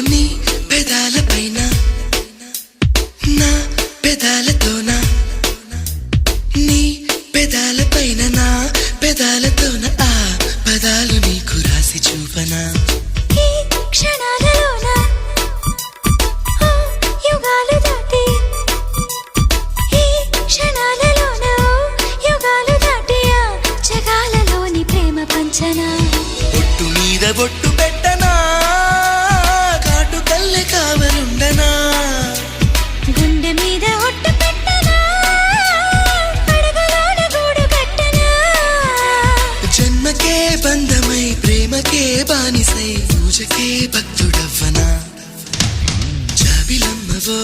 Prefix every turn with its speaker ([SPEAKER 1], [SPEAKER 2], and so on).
[SPEAKER 1] నీ పెదాలపైన నా పెదాలతోన నీ పెదాలపైన నా పెదాలతోన ఆ పదాలు నీకు రాసి చూపనా
[SPEAKER 2] ఈ క్షణాలలోన యుగాలు దాటి ఈ క్షణాలలోన యుగాలు దాటి ఆ జగాలలోని ప్రేమ పంచనా
[SPEAKER 1] బొట్టు మీద బొట్టు పెట్టనా కాటు కల్లె కావలుండనా
[SPEAKER 2] గుండె మీద ఒట్టు పెట్టనా అడుగులోన గూడు కట్టనా
[SPEAKER 1] జన్మకే బంధమై ప్రేమకే బానిసై పూజకే భక్తుడవ్వనా జాబిలమ్మవో